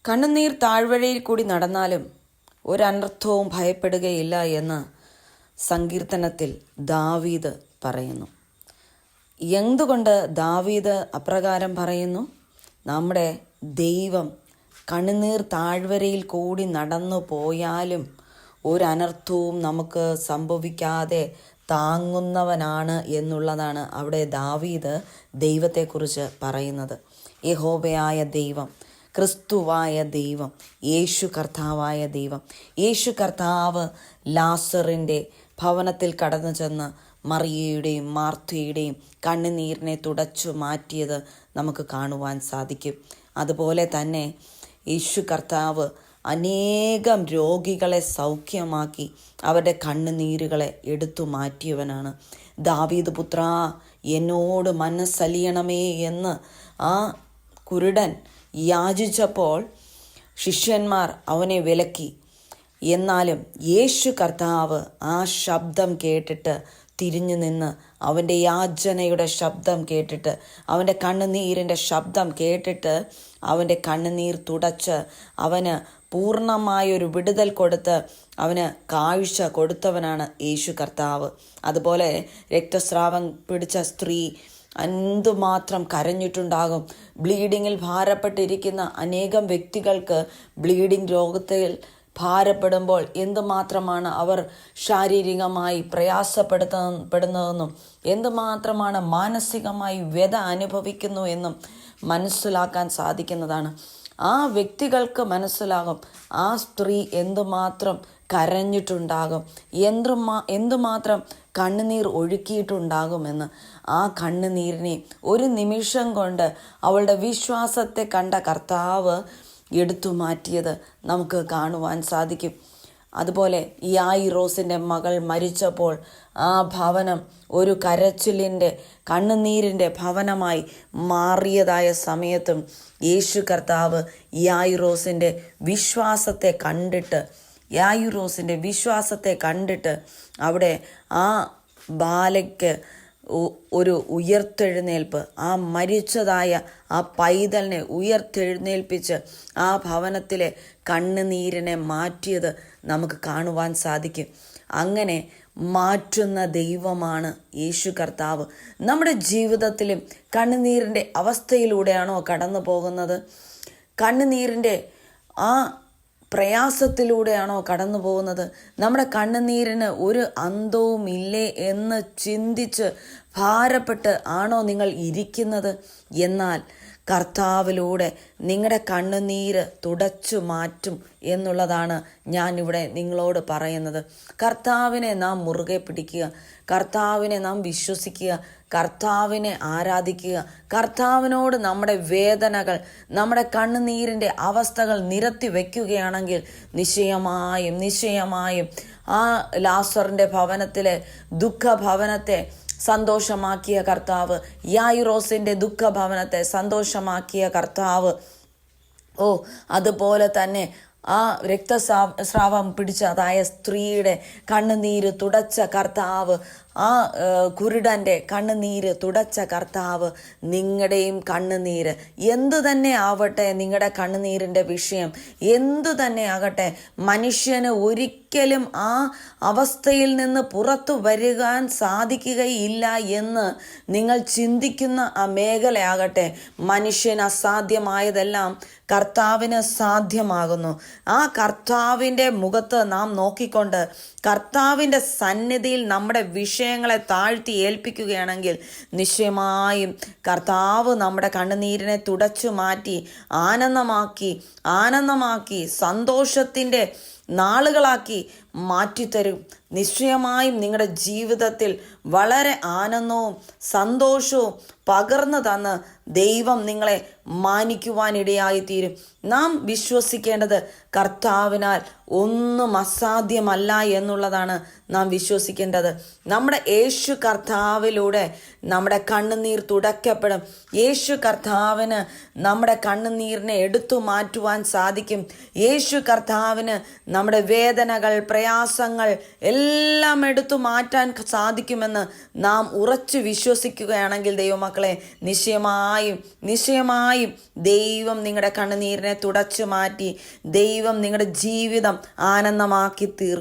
കണ്ണുനീർ താഴ്വരയിൽ കൂടി നടന്നാലും ഒരനർത്ഥവും ഭയപ്പെടുകയില്ല എന്ന് സങ്കീർത്തനത്തിൽ ദാവീദ് പറയുന്നു. എന്തുകൊണ്ട് ദാവീദ് അപ്രകാരം പറയുന്നു? നമ്മുടെ ദൈവം കണ്ണുനീർ താഴ്വരയിൽ കൂടി നടന്നു പോയാലും ഒരനർത്ഥവും നമുക്ക് സംഭവിക്കാതെ താങ്ങുന്നവനാണ് എന്നുള്ളതാണ് അവിടെ ദാവീദ് ദൈവത്തെക്കുറിച്ച് പറയുന്നത്. യഹോവയായ ദൈവം, ക്രിസ്തുവായ ദൈവം, യേശു കർത്താവായ ദൈവം. യേശു കർത്താവ് ലാസറിൻ്റെ ഭവനത്തിൽ കടന്നു ചെന്ന് മറിയയുടെയും മാർത്തയുടെയും കണ്ണുനീരിനെ തുടച്ചു മാറ്റിയത് നമുക്ക് കാണുവാൻ സാധിക്കും. അതുപോലെ തന്നെ യേശു കർത്താവ് അനേകം രോഗികളെ സൗഖ്യമാക്കി അവരുടെ കണ്ണുനീരുകളെ എടുത്തു മാറ്റിയവനാണ്. ദാവീദ് പുത്ര, എന്നോട് മനസ്സലിയണമേ എന്ന് ആ കുരുടൻ യാചിച്ചപ്പോൾ ശിഷ്യന്മാർ അവനെ വിലക്കി. എന്നാലും യേശു കർത്താവ് ആ ശബ്ദം കേട്ടിട്ട് തിരിഞ്ഞു നിന്ന് അവൻ്റെ യാചനയുടെ ശബ്ദം കേട്ടിട്ട്, അവൻ്റെ കണ്ണുനീരിൻ്റെ ശബ്ദം കേട്ടിട്ട് അവൻ്റെ കണ്ണുനീർ തുടച്ച് അവന് പൂർണ്ണമായൊരു വിടുതൽ കൊടുത്ത് അവന് കാഴ്ച കൊടുത്തവനാണ് യേശു കർത്താവ്. അതുപോലെ രക്തസ്രാവം പിടിച്ച സ്ത്രീ എന്തുമാത്രം കരഞ്ഞിട്ടുണ്ടാകും. ബ്ലീഡിങ്ങിൽ ഭാരപ്പെട്ടിരിക്കുന്ന അനേകം വ്യക്തികൾക്ക് ബ്ലീഡിംഗ് രോഗത്തിൽ ഭാരപ്പെടുമ്പോൾ എന്തുമാത്രമാണ് അവർ ശാരീരികമായി പ്രയാസപ്പെടുന്നതെന്നും എന്തുമാത്രമാണ് മാനസികമായി വ്യത അനുഭവിക്കുന്നു എന്നും മനസ്സിലാക്കാൻ സാധിക്കുന്നതാണ്. ആ വ്യക്തികൾക്ക് മനസ്സിലാകും ആ സ്ത്രീ എന്തുമാത്രം കരഞ്ഞിട്ടുണ്ടാകും, എന്തുമാത്രം കണ്ണുനീർ ഒഴുക്കിയിട്ടുണ്ടാകുമെന്ന്. ആ കണ്ണുനീരിനെ ഒരു നിമിഷം കൊണ്ട് അവളുടെ വിശ്വാസത്തെ കണ്ട കർത്താവ് എടുത്തു മാറ്റിയത് നമുക്ക് കാണുവാൻ സാധിക്കും. അതുപോലെ യായിറോസിൻ്റെ മകൾ മരിച്ചപ്പോൾ ആ ഭവനം ഒരു കരച്ചിലിൻ്റെ കണ്ണുനീരിൻ്റെ ഭവനമായി മാറിയതായ സമയത്തും യേശു കർത്താവ് യായിറോസിൻ്റെ വിശ്വാസത്തെ കണ്ടിട്ട് അവിടെ ആ ബാലയ്ക്ക് ഒരു ഉയർത്തെഴുന്നേൽപ്പ്, ആ മരിച്ചതായ ആ പൈതലിനെ ഉയർത്തെഴുന്നേൽപ്പിച്ച് ആ ഭവനത്തിലെ കണ്ണുനീരിനെ മാറ്റിയത് നമുക്ക് കാണുവാൻ സാധിക്കും. അങ്ങനെ മാറ്റുന്ന ദൈവമാണ് യേശു കർത്താവ്. നമ്മുടെ ജീവിതത്തിലും കണ്ണുനീരിൻ്റെ അവസ്ഥയിലൂടെയാണോ കടന്നു പോകുന്നത്? കണ്ണുനീരിൻ്റെ ആ പ്രയാസത്തിലൂടെയാണോ കടന്നു പോകുന്നത്? നമ്മുടെ കണ്ണുനീരിന് ഒരു അന്തവും ഇല്ലേ എന്ന് ചിന്തിച്ച് ഭാരപ്പെട്ട് ആണോ നിങ്ങൾ ഇരിക്കുന്നത്? എന്നാൽ കർത്താവിലൂടെ നിങ്ങളുടെ കണ്ണുനീര് തുടച്ചു മാറ്റും എന്നുള്ളതാണ് ഞാനിവിടെ നിങ്ങളോട് പറയുന്നത്. കർത്താവിനെ നാം മുറുകെ പിടിക്കുക, കർത്താവിനെ നാം വിശ്വസിക്കുക, കർത്താവിനെ ആരാധിക്കുക. കർത്താവിനോട് നമ്മുടെ വേദനകൾ, നമ്മുടെ കണ്ണുനീരിൻ്റെ അവസ്ഥകൾ നിരത്തി വയ്ക്കുകയാണെങ്കിൽ നിശ്ചയമായും ആ ലാസറിൻ്റെ ഭവനത്തിലെ ദുഃഖഭവനത്തെ സന്തോഷമാക്കിയ കർത്താവ്, യായിറോസിൻ്റെ ദുഃഖഭവനത്തെ സന്തോഷമാക്കിയ കർത്താവ്, അതുപോലെ തന്നെ ആ രക്തസ്രാവം പിടിച്ചതായ സ്ത്രീയുടെ കണ്ണുനീര് തുടച്ച കർത്താവ്, ആ കുരുടൻ്റെ കണ്ണുനീര് തുടച്ച കർത്താവ്, നിങ്ങളുടെയും കണ്ണുനീര് എന്തു തന്നെ ആവട്ടെ, നിങ്ങളുടെ കണ്ണുനീരിൻ്റെ വിഷയം എന്തു തന്നെ ആകട്ടെ, മനുഷ്യന് ഒരിക്കലും ആ അവസ്ഥയിൽ നിന്ന് പുറത്തു വരുവാൻ സാധിക്കുകയില്ല എന്ന് നിങ്ങൾ ചിന്തിക്കുന്ന ആ മേഖലയാകട്ടെ, മനുഷ്യന് അസാധ്യമായതെല്ലാം കർത്താവിന് സാധ്യമാകുന്നു. ആ കർത്താവിൻ്റെ മുഖത്ത് നാം നോക്കിക്കൊണ്ട് കർത്താവിൻ്റെ സന്നിധിയിൽ നമ്മുടെ വിഷയങ്ങളെ താഴ്ത്തി ഏൽപ്പിക്കുകയാണെങ്കിൽ നിശ്ചയമായും കർത്താവ് നമ്മുടെ കണ്ണുനീരിനെ തുടച്ചു മാറ്റി ആനന്ദമാക്കി സന്തോഷത്തിൻ്റെ നാളുകളാക്കി മാറ്റിത്തരും. നിശ്ചയമായും നിങ്ങളുടെ ജീവിതത്തിൽ വളരെ ആനന്ദവും സന്തോഷവും പകർന്നു തന്ന് ദൈവം നിങ്ങളെ മാനിക്കുവാനിടയായിത്തീരും. നാം വിശ്വസിക്കേണ്ടത് കർത്താവിനാൽ ഒന്നും അസാധ്യമല്ല എന്നുള്ളതാണ് നാം വിശ്വസിക്കേണ്ടത്. നമ്മുടെ യേശു കർത്താവിലൂടെ നമ്മുടെ കണ്ണുനീർ തുടയ്ക്കപ്പെടും. യേശു കർത്താവിന് നമ്മുടെ കണ്ണുനീരിനെ എടുത്തു മാറ്റുവാൻ സാധിക്കും. യേശു കർത്താവിന് നമ്മുടെ വേദനകൾ, പ്രയാസങ്ങൾ എല്ലാം എടുത്തു മാറ്റാൻ സാധിക്കുമെന്ന് നാം ഉറച്ചു വിശ്വസിക്കുകയാണെങ്കിൽ ദൈവമക്കളെ, നിശ്ചയമായും ദൈവം നിങ്ങളുടെ കണ്ണുനീരിനെ തുടച്ചു മാറ്റി ദൈവം നിങ്ങളുടെ ജീവിതം ആനന്ദമാക്കി തീർക്കും.